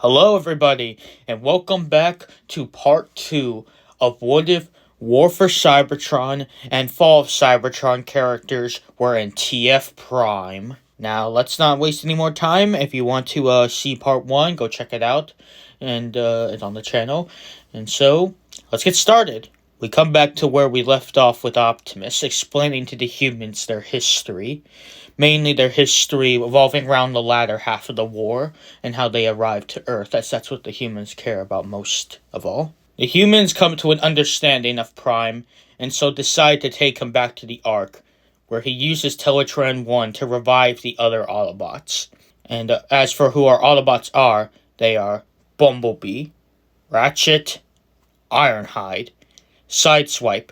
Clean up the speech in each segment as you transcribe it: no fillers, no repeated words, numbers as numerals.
Hello, everybody, and welcome back to part 2 of What If War for Cybertron and Fall of Cybertron characters were in TF Prime. Now, let's not waste any more time. If you want to see part 1, go check it out, and it's on the channel. And so, let's get started. We come back to where we left off with Optimus, explaining to the humans their history. Mainly their history revolving around the latter half of the war and how they arrived to Earth, as that's what the humans care about most of all. The humans come to an understanding of Prime, and so decide to take him back to the Ark, where he uses Teletran 1 to revive the other Autobots. And as for who our Autobots are, they are Bumblebee, Ratchet, Ironhide, Sideswipe,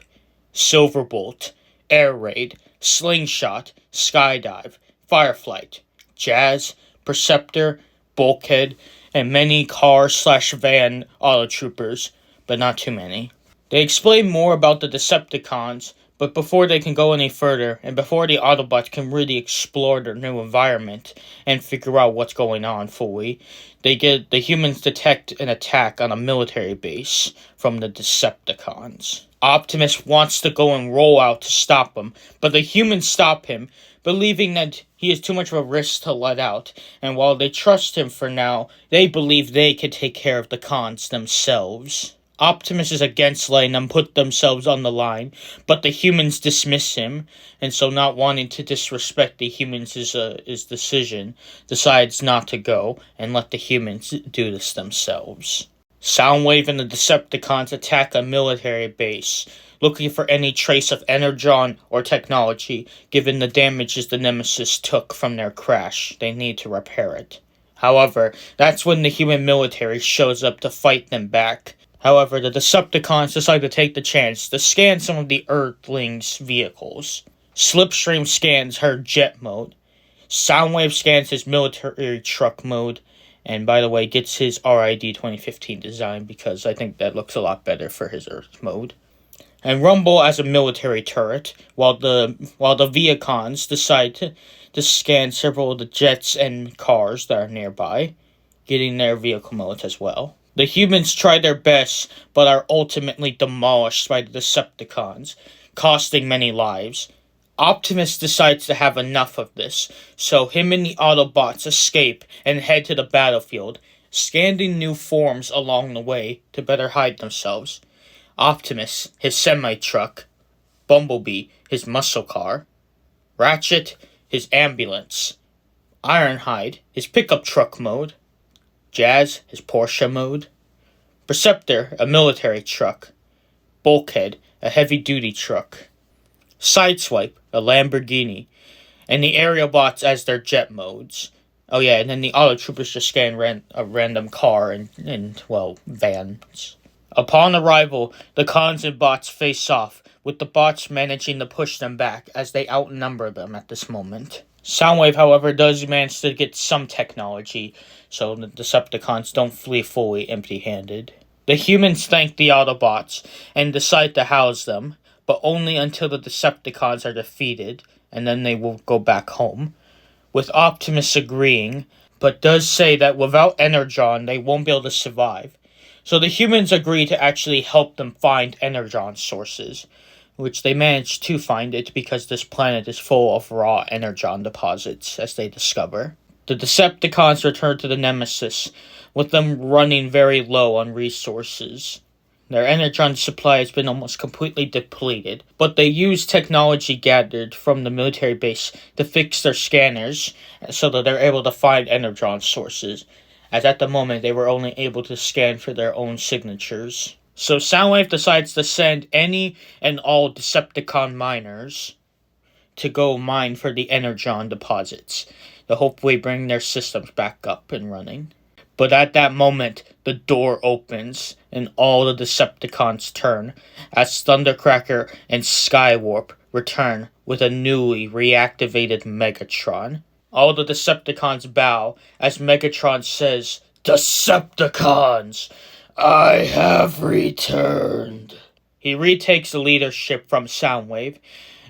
Silverbolt, Air Raid, Slingshot, Skydive, Fireflight, Jazz, Perceptor, Bulkhead, and many car/van Autotroopers, but not too many. They explain more about the Decepticons, but before they can go any further, and before the Autobots can really explore their new environment and figure out what's going on fully, the humans detect an attack on a military base from the Decepticons. Optimus wants to go and roll out to stop him, but the humans stop him, believing that he is too much of a risk to let out, and while they trust him for now, they believe they can take care of the cons themselves. Optimus is against letting them put themselves on the line, but the humans dismiss him, and so not wanting to disrespect the humans' decision, decides not to go and let the humans do this themselves. Soundwave and the Decepticons attack a military base, looking for any trace of energon or technology, given the damages the Nemesis took from their crash. They need to repair it. However, that's when the human military shows up to fight them back. However, the Decepticons decide to take the chance to scan some of the Earthlings' vehicles. Slipstream scans her jet mode. Soundwave scans his military truck mode. And by the way, gets his RID 2015 design because I think that looks a lot better for his Earth mode. And Rumble as a military turret, while the Viacons decide to scan several of the jets and cars that are nearby, getting their vehicle modes as well. The humans try their best, but are ultimately demolished by the Decepticons, costing many lives. Optimus decides to have enough of this, so him and the Autobots escape and head to the battlefield, scanning new forms along the way to better hide themselves. Optimus, his semi-truck, Bumblebee, his muscle car, Ratchet, his ambulance, Ironhide, his pickup truck mode, Jazz, his Porsche mode, Perceptor, a military truck, Bulkhead, a heavy-duty truck, Sideswipe, a Lamborghini, and the Aerobots as their jet modes. Oh yeah, and then the Autotroopers just scan a random car and vans. Upon arrival, the cons and bots face off, with the bots managing to push them back as they outnumber them at this moment. Soundwave, however, does manage to get some technology, so the Decepticons don't flee fully empty-handed. The humans thank the Autobots and decide to house them, but only until the Decepticons are defeated, and then they will go back home, with Optimus agreeing, but does say that without Energon, they won't be able to survive. So the humans agree to actually help them find Energon sources, which they manage to find it because this planet is full of raw Energon deposits, as they discover. The Decepticons return to the Nemesis, with them running very low on resources. Their energon supply has been almost completely depleted, but they use technology gathered from the military base to fix their scanners so that they're able to find energon sources, as at the moment they were only able to scan for their own signatures. So Soundwave decides to send any and all Decepticon miners to go mine for the energon deposits, to hopefully bring their systems back up and running. But at that moment, the door opens, and all the Decepticons turn, as Thundercracker and Skywarp return with a newly reactivated Megatron. All the Decepticons bow, as Megatron says, "Decepticons, I have returned." He retakes the leadership from Soundwave,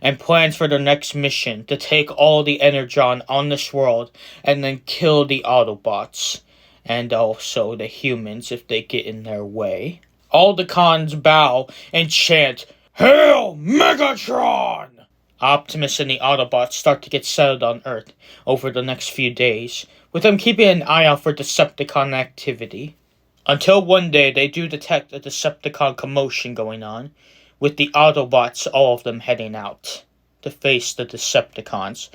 and plans for their next mission to take all the Energon on this world, and then kill the Autobots. and also the humans if they get in their way. All the cons bow and chant, "Hail Megatron!" Optimus and the Autobots start to get settled on Earth over the next few days, with them keeping an eye out for Decepticon activity. Until one day they do detect a Decepticon commotion going on, with the Autobots, all of them heading out to face the Decepticons,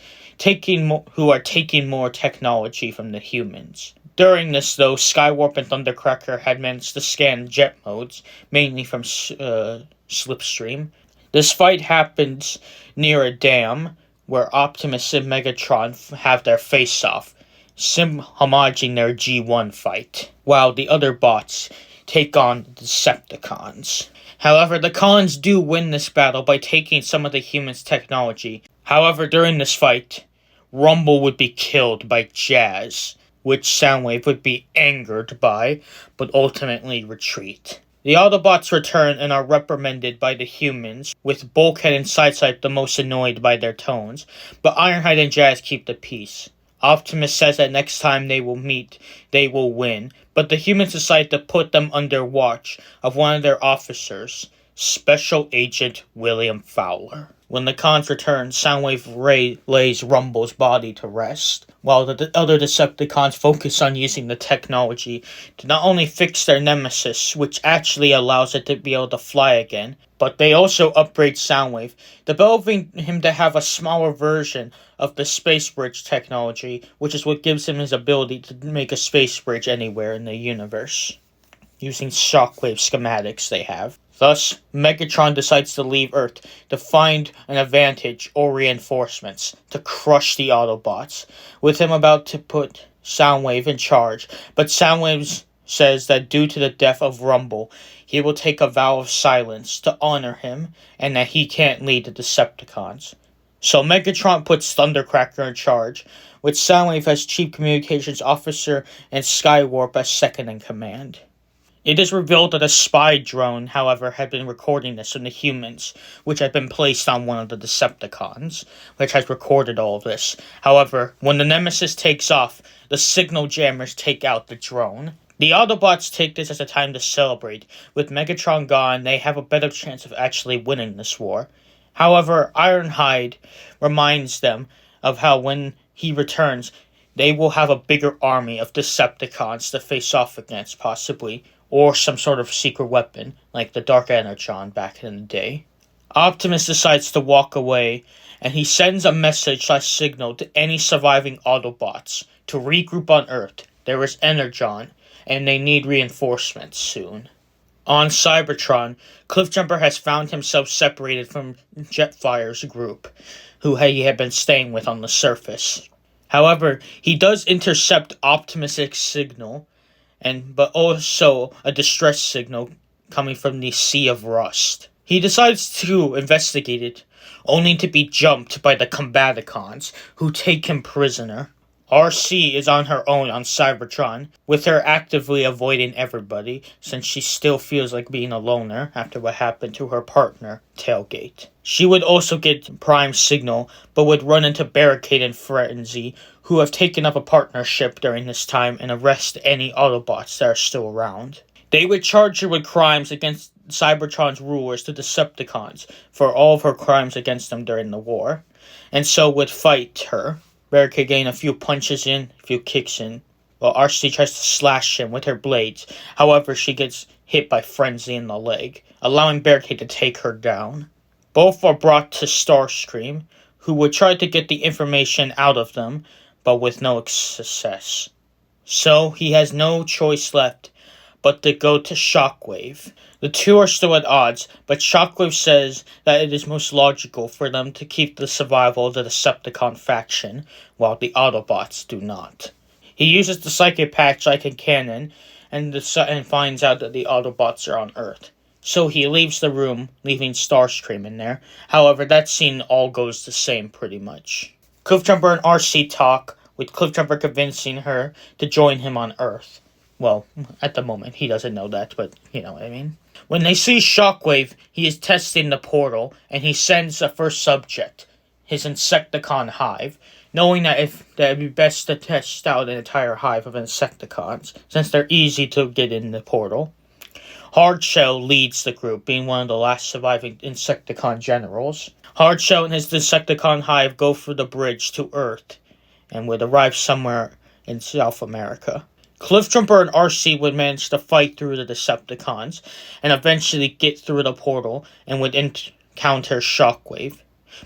who are taking more technology from the humans. During this, though, Skywarp and Thundercracker had managed to scan jet modes, mainly from Slipstream. This fight happens near a dam, where Optimus and Megatron have their face-off, homaging their G1 fight, while the other bots take on the Decepticons. However, the cons do win this battle by taking some of the humans' technology. However, during this fight, Rumble would be killed by Jazz, which Soundwave would be angered by, but ultimately retreat. The Autobots return and are reprimanded by the humans, with Bulkhead and Sideswipe the most annoyed by their tones, but Ironhide and Jazz keep the peace. Optimus says that next time they will meet, they will win, but the humans decide to put them under watch of one of their officers, Special Agent William Fowler. When the cons return, Soundwave lays Rumble's body to rest, while the other Decepticons focus on using the technology to not only fix their nemesis, which actually allows it to be able to fly again, but they also upgrade Soundwave, developing him to have a smaller version of the space bridge technology, which is what gives him his ability to make a space bridge anywhere in the universe, using Shockwave schematics they have. Thus, Megatron decides to leave Earth to find an advantage or reinforcements to crush the Autobots, with him about to put Soundwave in charge, but Soundwave says that due to the death of Rumble, he will take a vow of silence to honor him, and that he can't lead the Decepticons. So Megatron puts Thundercracker in charge, with Soundwave as Chief Communications Officer and Skywarp as second in command. It is revealed that a spy drone, however, had been recording this from the humans, which had been placed on one of the Decepticons, which has recorded all of this. However, when the Nemesis takes off, the signal jammers take out the drone. The Autobots take this as a time to celebrate. With Megatron gone, they have a better chance of actually winning this war. However, Ironhide reminds them of how when he returns, they will have a bigger army of Decepticons to face off against, possibly, or some sort of secret weapon, like the Dark Energon back in the day. Optimus decides to walk away, and he sends a message/signal to any surviving Autobots to regroup on Earth. There is Energon, and they need reinforcements soon. On Cybertron, Cliffjumper has found himself separated from Jetfire's group, who he had been staying with on the surface. However, he does intercept Optimus' signal, but also a distress signal coming from the Sea of Rust. He decides to investigate it, only to be jumped by the Combaticons, who take him prisoner. RC is on her own on Cybertron, with her actively avoiding everybody, since she still feels like being a loner after what happened to her partner, Tailgate. She would also get Prime Signal, but would run into Barricade and Frenzy, who have taken up a partnership during this time and arrest any Autobots that are still around. They would charge her with crimes against Cybertron's rulers, the Decepticons, for all of her crimes against them during the war, and so would fight her. Barricade getting a few punches in, a few kicks in, while RC tries to slash him with her blades. However, she gets hit by Frenzy in the leg, allowing Barricade to take her down. Both are brought to Starscream, who would try to get the information out of them, but with no success. So he has no choice left but to go to Shockwave. The two are still at odds, but Shockwave says that it is most logical for them to keep the survival of the Decepticon faction, while the Autobots do not. He uses the Psychic Patch like a cannon, and finds out that the Autobots are on Earth. So he leaves the room, leaving Starscream in there. However, that scene all goes the same pretty much. Cliffjumper and RC talk, with Cliffjumper convincing her to join him on Earth. Well, at the moment, he doesn't know that, but you know what I mean. When they see Shockwave, he is testing the portal, and he sends a first subject, his Insecticon hive, knowing that it'd be best to test out an entire hive of Insecticons, since they're easy to get in the portal. Hardshell leads the group, being one of the last surviving Insecticon generals. Hardshell and his Decepticon hive go for the bridge to Earth, and would arrive somewhere in South America. Cliffjumper and RC would manage to fight through the Decepticons, and eventually get through the portal, and would encounter Shockwave.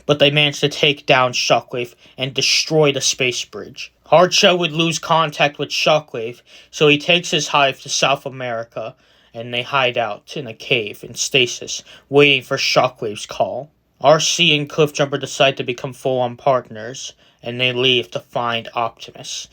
But they managed to take down Shockwave and destroy the space bridge. Hardshell would lose contact with Shockwave, so he takes his hive to South America, and they hide out in a cave in stasis, waiting for Shockwave's call. RC and Cliffjumper decide to become full-on partners, and they leave to find Optimus.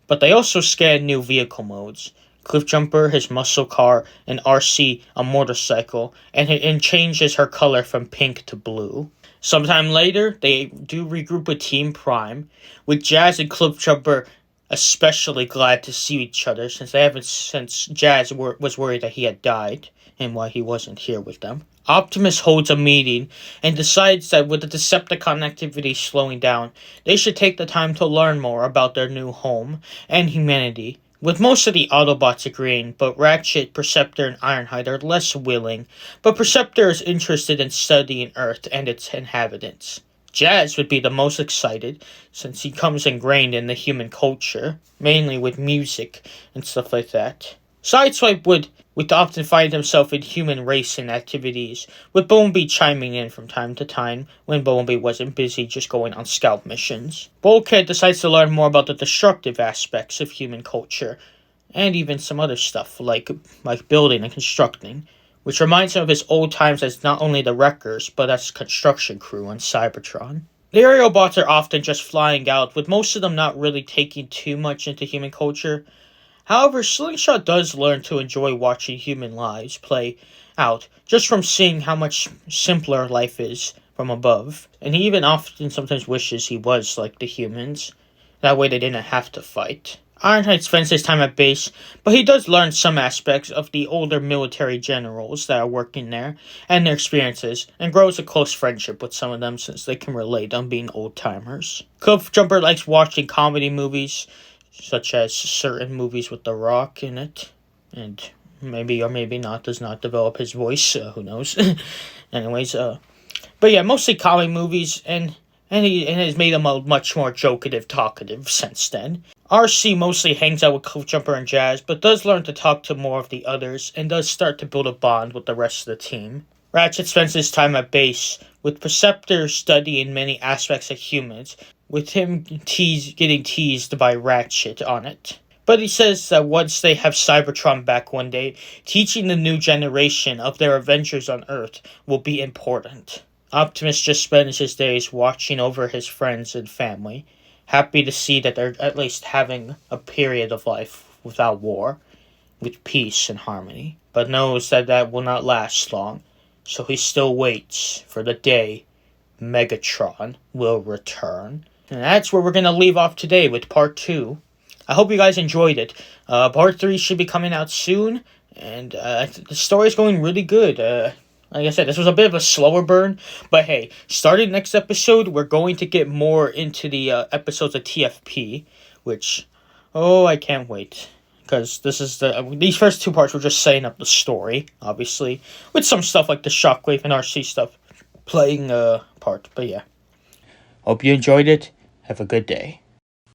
But they also scan new vehicle modes. Cliffjumper, his muscle car, and RC, a motorcycle, and changes her color from pink to blue. Sometime later, they do regroup with Team Prime, with Jazz and Cliffjumper especially glad to see each other, since Jazz was worried that he had died, and why he wasn't here with them. Optimus holds a meeting, and decides that with the Decepticon activity slowing down, they should take the time to learn more about their new home, and humanity. With most of the Autobots agreeing, but Ratchet, Perceptor, and Ironhide are less willing, but Perceptor is interested in studying Earth and its inhabitants. Jazz would be the most excited, since he comes ingrained in the human culture, mainly with music and stuff like that. Sideswipe would often find himself in human racing activities, with Bumblebee chiming in from time to time when Bumblebee wasn't busy just going on scout missions. Bulkhead decides to learn more about the destructive aspects of human culture, and even some other stuff like building and constructing, which reminds him of his old times as not only the wreckers, but as construction crew on Cybertron. The Aerobots are often just flying out, with most of them not really taking too much into human culture. However, Slingshot does learn to enjoy watching human lives play out, just from seeing how much simpler life is from above. And he even often sometimes wishes he was like the humans. That way they didn't have to fight. Ironhide spends his time at base, but he does learn some aspects of the older military generals that are working there, and their experiences, and grows a close friendship with some of them since they can relate on being old-timers. Cliffjumper likes watching comedy movies, such as certain movies with The Rock in it, and maybe or maybe not, does not develop his voice, who knows. Anyways, but yeah, mostly comedy movies, and he has made him a much more jokative, talkative since then. RC mostly hangs out with Cliffjumper and Jazz, but does learn to talk to more of the others, and does start to build a bond with the rest of the team. Ratchet spends his time at base, with Perceptor studying many aspects of humans, with him getting teased by Ratchet on it. But he says that once they have Cybertron back one day, teaching the new generation of their adventures on Earth will be important. Optimus just spends his days watching over his friends and family, happy to see that they're at least having a period of life without war, with peace and harmony, but knows that will not last long, so he still waits for the day Megatron will return. And that's where we're going to leave off today with part 2. I hope you guys enjoyed it. Part 3 should be coming out soon, and the story's going really good. Like I said, this was a bit of a slower burn, but hey, starting next episode, we're going to get more into the episodes of TFP, which, I can't wait. Because these first 2 parts were just setting up the story, obviously, with some stuff like the Shockwave and RC stuff playing a part, but yeah. Hope you enjoyed it. Have a good day.